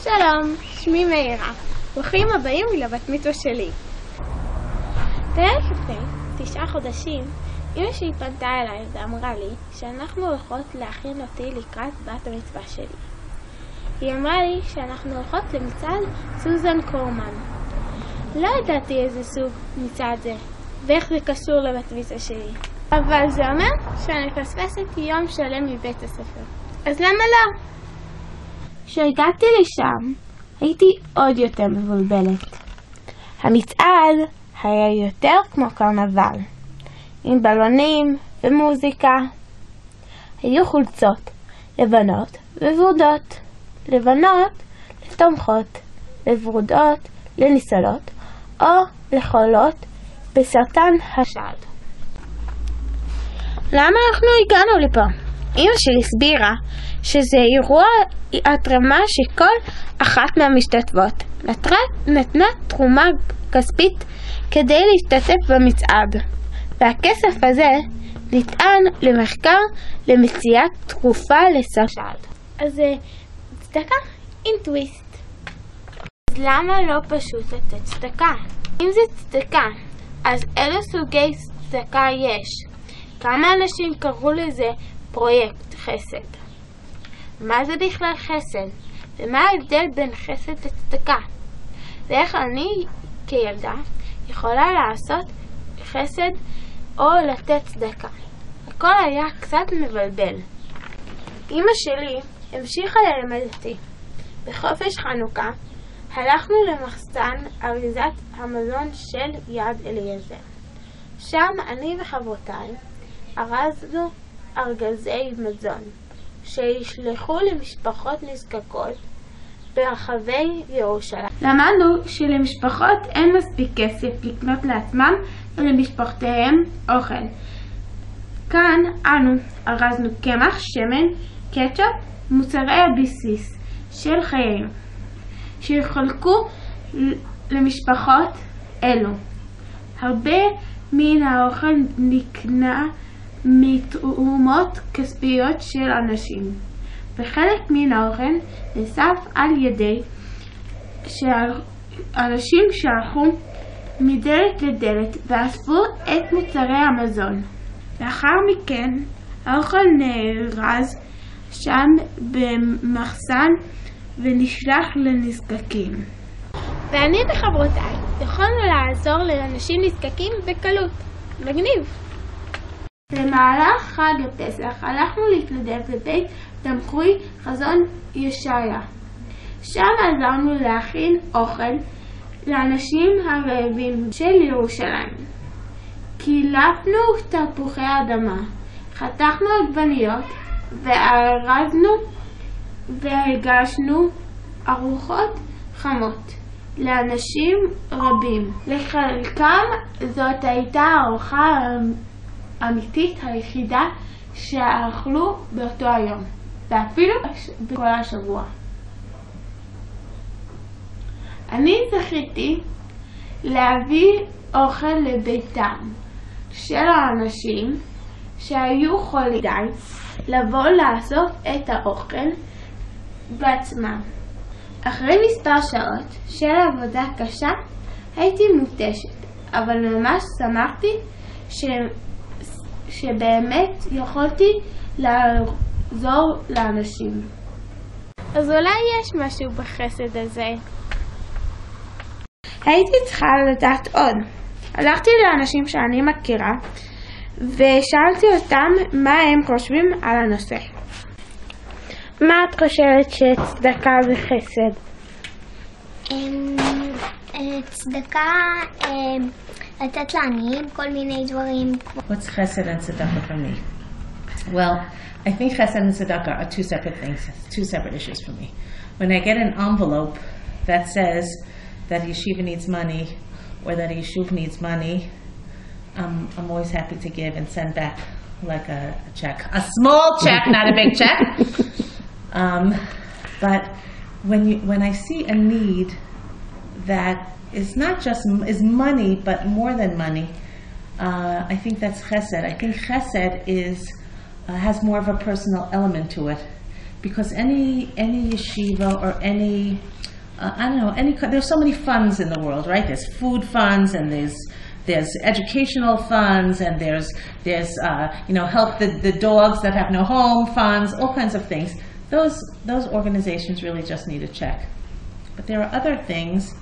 שלום, שמי מאירה. ברוכים הבאים לבת מצווה שלי. בערך לפני 9 חודשים, אמא שלי פנתה אליי ואמרה לי שאנחנו הולכות להכין אותי לקראת בת המצווה שלי. היא אמרה לי שאנחנו הולכות למצעד סוזן קורמן. לא ידעתי איזה סוג מצעד זה ואיך זה קשור לבת מצווה שלי. אבל זה אומר שאני מפספסת יום שלם מבית הספר. אז למה לא? כשהגעתי לשם, הייתי עוד יותר מבולבלת. המצעד היה יותר כמו קרנבל, עם בלונים ומוזיקה. היו חולצות לבנות וורודות. לבנות לתומכות, וורודות לניצולות או לחולות בסרטן השד. למה אנחנו הגענו לפה? אמא שלי הסבירה שזה אירוע התרמה שכל אחת מהמשתתפות נתנה תרומה כספית כדי להשתתף במצעד, והכסף הזה ניתן למחקר למציאת תרופה לסרטן. אז זה צדקה עם טוויסט. אז למה לא פשוט לתת צדקה? אם זה צדקה, אז אילו סוגי צדקה יש? כמה אנשים קראו לזה פרויקט חסד? מה זה בכלל חסד? ומה ההבדל בין חסד לצדקה? ואיך אני כילדה יכולה לעשות חסד או לתת צדקה? הכל היה קצת מבלבל. אמא שלי המשיכה ללמד אותי. בחופש חנוכה הלכנו למחסן אריזת המזון של יד אליעזר. שם אני וחברותיי ארזנו ארגזי מזון שישלחו למשפחות נזקקות ברחבי ירושלים. למדנו שלמשפחות אין מספיק כסף לקנות לעצמם ולמשפחותיהם אוכל. כאן אנו ארזנו קמח, שמן, קטשופ, מוצרי הבסיס של חיינו שיחלקו למשפחות אלו. הרבה מן האוכל נקנה מתרומות כספיות של אנשים, וחלק מן האוכל נאסף על ידי אנשים שהלכו מדלת לדלת ואספו את מוצרי המזון. לאחר מכן האוכל נארז שם במחסן ונשלח לנזקקים. ואני וחברותיי יכולנו לעזור לאנשים נזקקים בקלות. מגניב. במהלך חג הפסח הלכנו להתנדב בבית תמחוי חזון ישעיה. שם עזרנו להכין אוכל לאנשים הרעבים של ירושלים. קילפנו תפוחי אדמה, חתכנו עגבניות וארזנו והגשנו ארוחות חמות לאנשים רבים. לחלקם זאת הייתה הארוחה האמיתית היחידה שאכלו באותו היום, ואפילו בכל השבוע. אני זכיתי להביא אוכל לביתם של האנשים שהיו חולים די לבוא לאסוף את האוכל בעצמם. אחרי מספר שעות של עבודה קשה הייתי מותשת, אבל ממש שמחתי שבאמת יכולתי לעזור לאנשים. אז אולי יש משהו בחסד הזה. הייתי צריכה לדעת עוד. הלכתי לאנשים שאני מכירה ושאלתי אותם מה הם חושבים על הנושא. מה את חושבת שצדקה זה חסד? צדקה לתת לעניים כל מיני דברים. What's chesed and tzedakah for me? Well, I think chesed and tzedakah are two separate things, two separate issues for me. When I get an envelope that says that yeshiva needs money or that a yeshuv needs money, I'm always happy to give and send back like a check. A small check, not a big check. But when I see a need that is not just is money, but more than money, I think that's chesed. I think chesed has more of a personal element to it. because any yeshiva or any I don't know, there's so many funds in the world, right? There's food funds, and there's educational funds, and there's help the dogs that have no home funds, all kinds of things. Those organizations really just need a check. But there are other things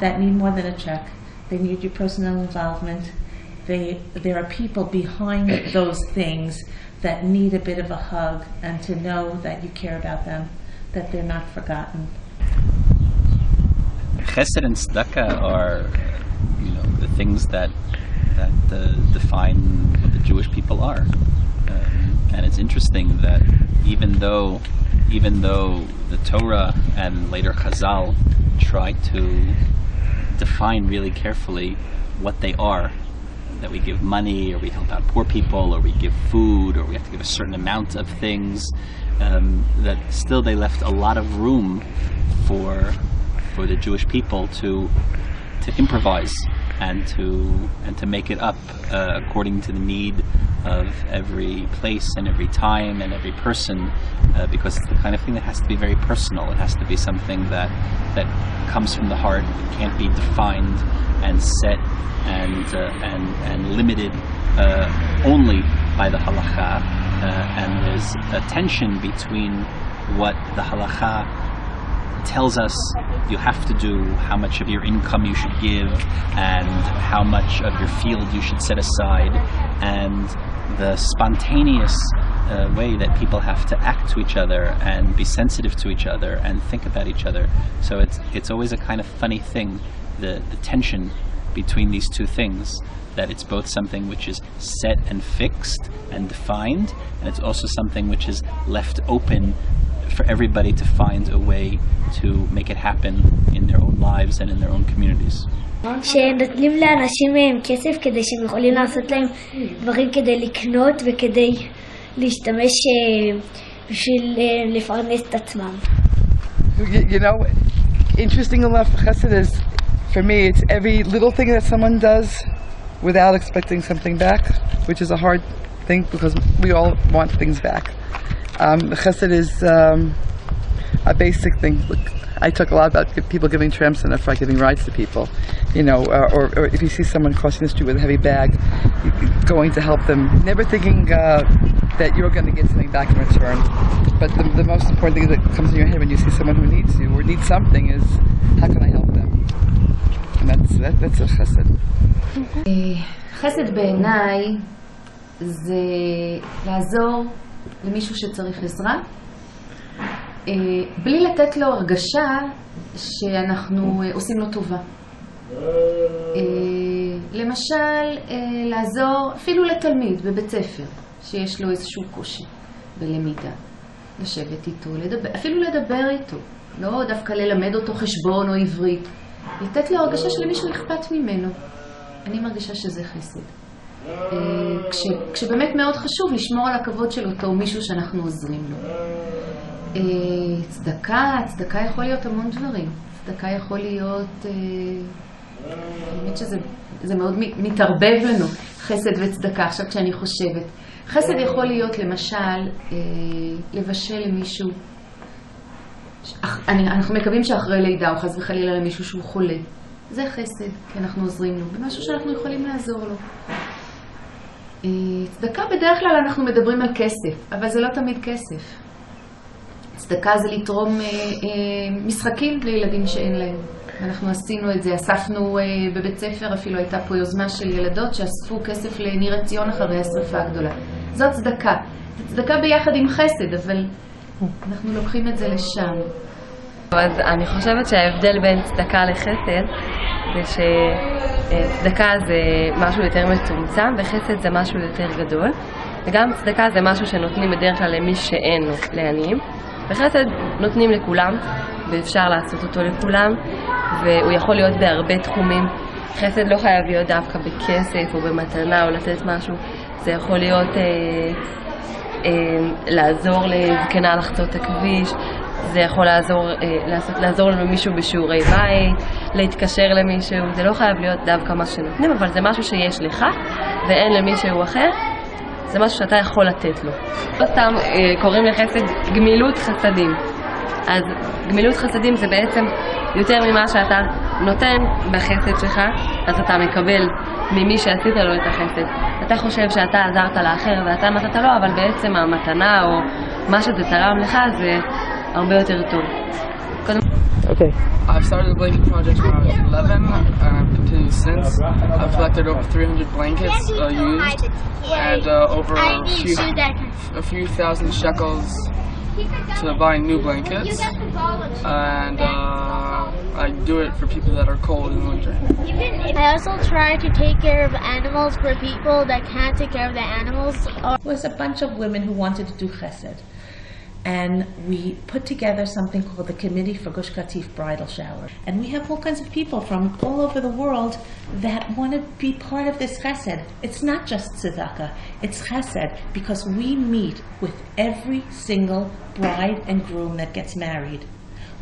that need more than a check. They need your personal involvement. There are people behind those things that need a bit of a hug, and to know that you care about them, that they're not forgotten. Chesed and tzedakah are, the things that define what the Jewish people are. And it's interesting that even though the Torah and later Chazal try to define really carefully what they are, that we give money, or we help out poor people, or we give food, or we have to give a certain amount of things, that still they left a lot of room for the Jewish people to improvise and to make it up according to the need of every place and every time and every person, because it's the kind of thing that has to be very personal. It has to be something that comes from the heart. It can't be defined and set and limited only by the halakha. And there's a tension between what the halakha tells us you have to do, how much of your income you should give, and how much of your field you should set aside, and the spontaneous way that people have to act to each other and be sensitive to each other and think about each other. So it's always a kind of funny thing, the tension between these two things, that it's both something which is set and fixed and defined, and it's also something which is left open for everybody to find a way to make it happen in their own lives and in their own communities. שנותנים לאנשים מהם כסף כדי שהם יכולים לעשות להם דברים כדי לקנות וכדי להשתמש בשביל לפרנס את עצמם. Interesting enough, Chesed is, for me, it's every little thing that someone does without expecting something back, which is a hard thing because we all want things back. Chesed is a basic thing. Look, I talk a lot about people giving tramps and for giving rides to people, or if you see someone crossing the street with a heavy bag, going to help them, never thinking that you're going to get something back in return. But the most important thing that comes in your head when you see someone who needs you or needs something is, how can I help them? And that's a chesed. חסד בעיניי זה לעזור למישהו שצריך עזרה, בלי לתת לו הרגשה שאנחנו עושים לו טובה. למשל, לעזור אפילו לתלמיד בבית ספר שיש לו איזשהו קושי בלמידה, לשבת איתו, אפילו לדבר איתו, לא דווקא ללמד אותו חשבון או עברית, לתת לו הרגשה שלמישהו אכפת ממנו. אני מרגישה שזה חסד. כשבאמת מאוד חשוב לשמור על הכבוד של אותו מישהו שאנחנו עוזרים לו. צדקה יכול להיות המון דברים. צדקה יכול להיות, באמת שזה מאוד מתערבב לנו, חסד וצדקה. עכשיו כשאני חושבת, חסד יכול להיות למשל לבשל למישהו, אנחנו מקווים שאחרי לידה או חס וחלילה למישהו שהוא חולה. זה חסד, כי אנחנו עוזרים לו, במשהו שאנחנו יכולים לעזור לו. צדקה בדרך כלל אנחנו מדברים על כסף, אבל זה לא תמיד כסף. צדקה זה לתרום משחקים לילדים שאין להם. אנחנו עשינו את זה, אספנו בבית ספר, אפילו הייתה פה יוזמה של ילדות שאספו כסף לניר עציון אחרי השרפה הגדולה. זאת צדקה. זה צדקה ביחד עם חסד, אבל אנחנו לוקחים את זה לשם. אז אני חושבת שההבדל בין צדקה לחסד זה שצדקה זה משהו יותר מצומצם וחסד זה משהו יותר גדול, וגם צדקה זה משהו שנותנים בדרך כלל למי שאין לו, לעניים, וחסד נותנים לכולם ואפשר לעשות אותו לכולם, והוא יכול להיות בהרבה תחומים. חסד לא חייב להיות דווקא בכסף או במתנה או לתת משהו, זה יכול להיות לעזור לזקנה לחצות את הכביש, זה יכול לעזור למישהו בשיעורי בית, להתקשר למישהו, זה לא חייב להיות דווקא מה שנותנים, אבל זה משהו שיש לך ואין למישהו אחר, זה משהו שאתה יכול לתת לו. לא סתם קוראים לחסד גמילות חסדים. אז גמילות חסדים זה בעצם יותר ממה שאתה נותן בחסד שלך, אז אתה מקבל ממי שעשית לו את החסד. אתה חושב שאתה עזרת לאחר ואתה נתת לו, אבל בעצם המתנה או מה שזה תרם לך זה הרבה יותר טוב. Okay. I've started the blanket project when I was 11 and I've continued since. I've collected over 300 blankets used and over a few thousand shekels to buy new blankets, and I do it for people that are cold in the winter. I also try to take care of animals for people that can't take care of the animals. It was a bunch of women who wanted to do chesed. And we put together something called the Committee for Gush Katif Bridal Shower. And we have all kinds of people from all over the world that want to be part of this chesed. It's not just tzedakah, it's chesed, because we meet with every single bride and groom that gets married.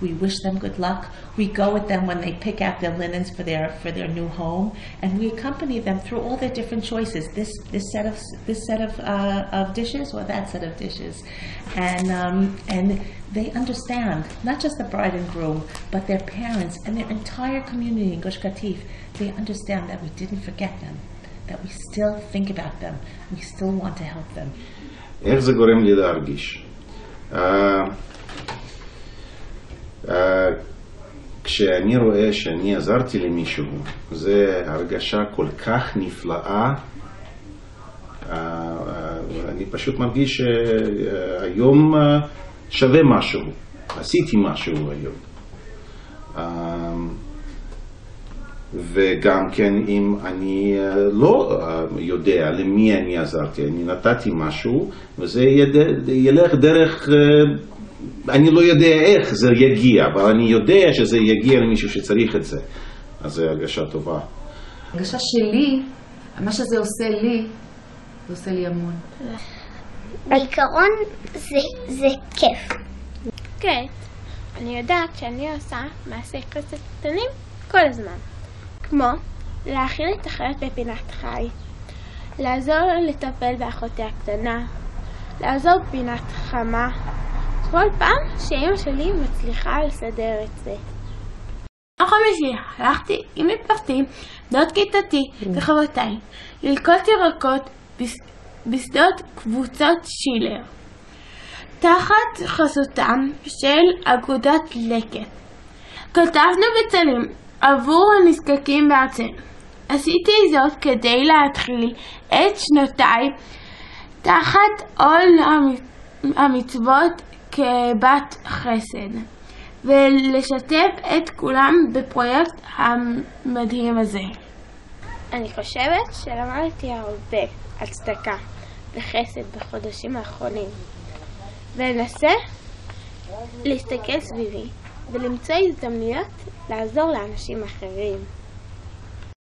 We wish them good luck. We go with them when they pick out their linens for their new home, and we accompany them through all their different choices. This set of dishes or that set of dishes, and they understand not just the bride and groom, but their parents and their entire community in Gush Katif. They understand that we didn't forget them, that we still think about them, we still want to help them. איך זה גורם לי להרגיש? כשאני רואה שאני עזרתי למישהו, זה הרגשה כל כך נפלאה. אני פשוט מרגיש שהיום שווה משהו, עשיתי משהו היום. וגם כן אם אני לא יודע למי אני עזרתי, אני נתתי משהו, וזה ילך דרך, אני לא יודע איך זה יגיע, אבל אני יודע שזה יגיע למישהו שצריך את זה. אז זו הרגשה טובה. הרגשה שלי, מה שזה עושה לי, זה עושה לי המון. בעיקרון זה כיף. כן, אני יודעת שאני עושה מעשי חסד קטנים כל הזמן. כמו להאכיל את החיות בפינת חי, לעזור לטפל באחותי הקטנה, לעזור בפינת חמה, כל פעם שאמא שלי מצליחה לסדר את זה. החמישי, הלכתי עם משפחתי, דוד כיתתי וחברותיי, ללקוט ירקות בשדות קבוצות שילר, תחת חסותם של אגודת לקט. כתבנו בצלים עבור הנזקקים בארצנו. עשיתי זאת כדי להתחיל את שנותיי תחת עול המצוות כבת חסד, ולשתף את כולם בפרויקט המדהים הזה. אני חושבת שלמדתי הרבה על צדקה וחסד בחודשים האחרונים, ואנסה להסתכל סביבי ולמצוא הזדמנויות לעזור לאנשים אחרים.